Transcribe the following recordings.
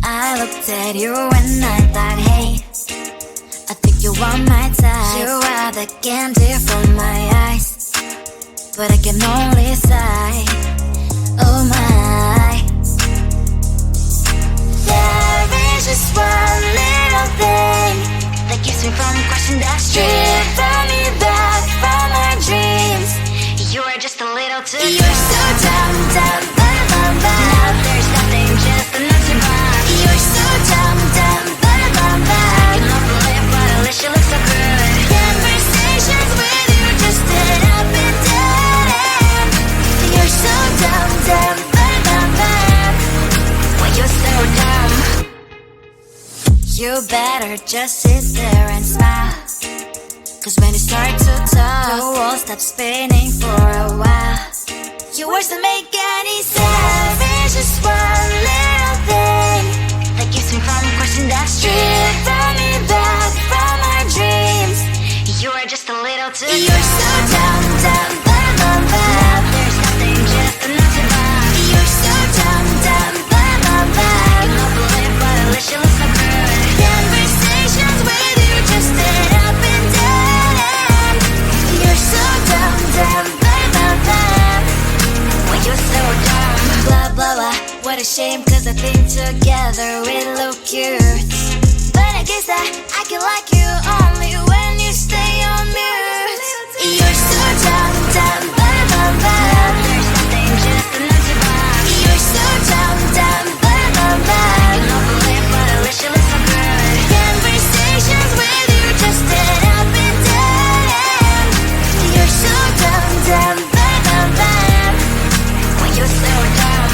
I looked at you and I thought, hey, want my type. You are the candy from my eyes, but I can only sigh. Oh my. There is just one little thing that keeps me from crossing that street. Bring me back from my dreams. You are just a little too close. You're so dumb, dumb, bum, bum, bum. Now there's nothing, just an empty box. You're so dumb, dumb, bum, bum, bum. I cannot believe, but at least you look so good. Conversations with you just dead up and dead. You're so dumb, dumb, bum, bum, bum. When you're so dumb, you better just sit there and smile. Cause when you start to talk, the world stops spinning for a while. Your words don't make any sense. There's just one little thing that keeps me from crossing that street. Bring me back from my dreams. You are just a little too close. You're so dumb, dumb, bum, bum, bum. There's nothing, just an empty box. You're so dumb, dumb, bum, bum, bum. I cannot believe, but at least you look so good. Conversations with you just end up in dead. You're so dumb, dumb, bum, bum, bum. When you're so dumb. Blah, blah, blah. What a shame, cause I think together we look cute. But I guess that I can like you only when you stay on mute. You're so dumb, dumb, bum, bum, bum. There's nothing, just an empty box. You're so dumb, dumb, bum, bum, bum. I cannot believe, but at least you look so good. Conversations with you just end up in dead. You're so dumb, dumb, bum, bum, bum. When you're so dumb.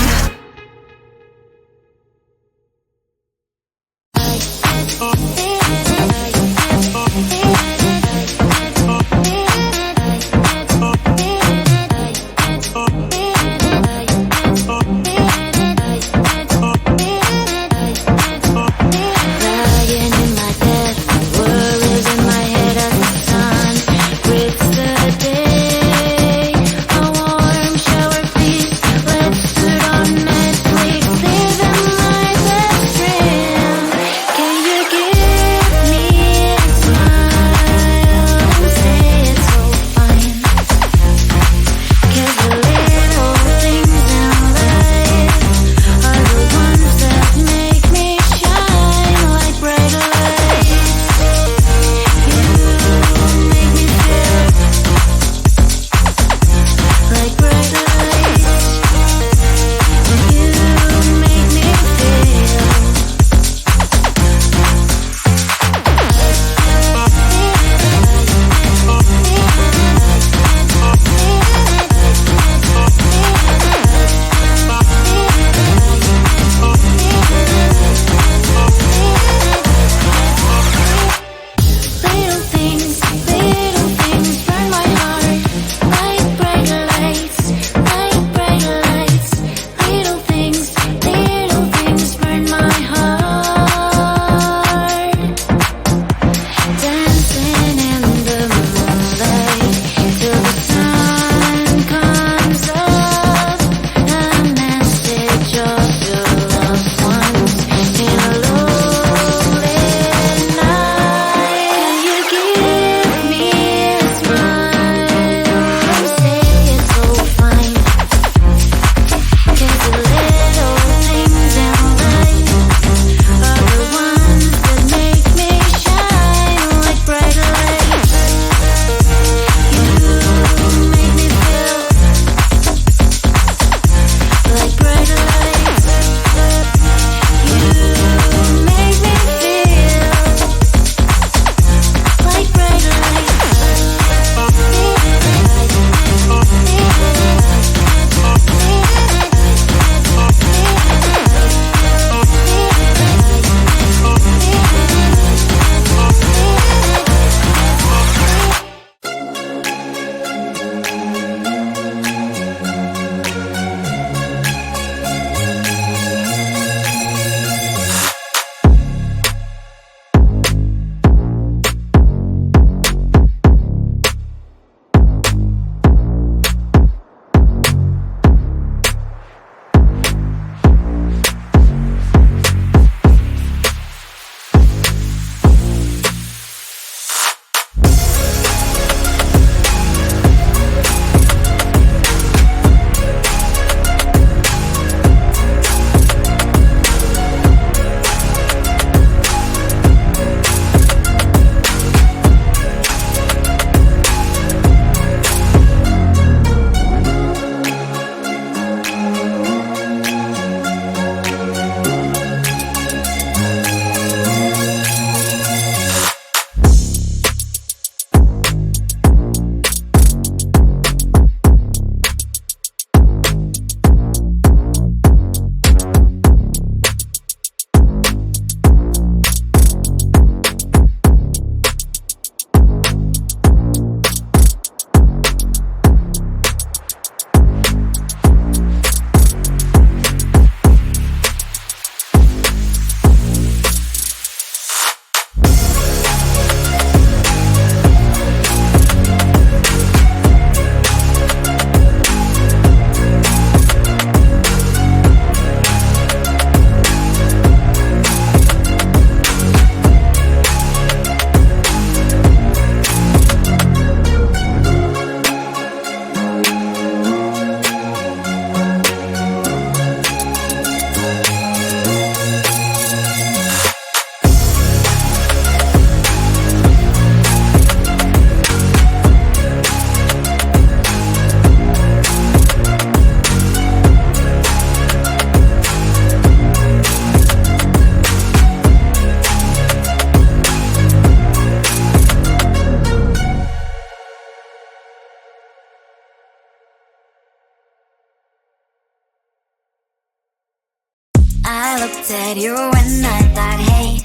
at you and I thought, hey,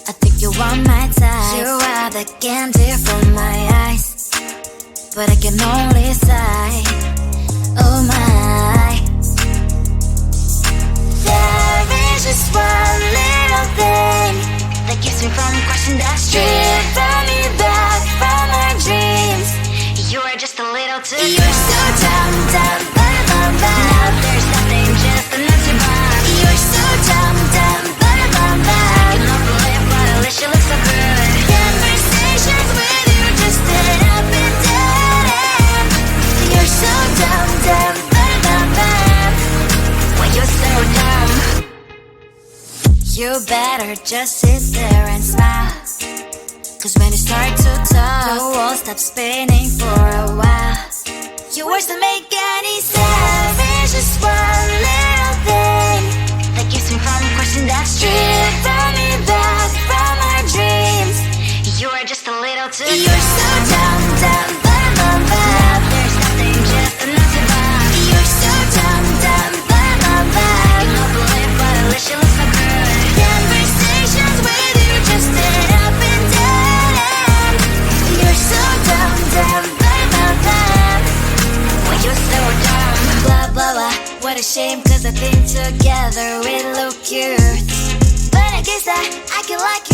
I think you are my type. You are the candy from my eyes, but I can only sigh, oh my. There is just one little thing that keeps me from crossing that street. Drive me back from my dreams. You are just a little too close. You're so dumb, dumb, bum, bum, bum. Now there's nothing, just a nutty bomb. You're so dumb, dumb, bum, bum, bum. You don't believe, but at least you look so good. Conversations with you just end up in dead end. You're so dumb, dumb, bum, bum, bum. When you're so dumb, you better just sit there and smile. Cause when you start to talk, the world stops spinning for a while. Your words don't make any sense. There's just one little thing that keeps me from crossing that street. Throw me back from my dreams. You are just a little too close. You're so dumb, dumb, bum, bum, bum. Now there's nothing, just a nutty bomb. You're so dumb, dumb, bum, bum, bum. You don't believe, but at least you look so good. Conversations with you just end up in dead end. You're so dumb, dumb, bum, bum, bum. When you're so dumb, blah, blah, blah. What a shame, cause I think together we look cute. But I guess that I can like you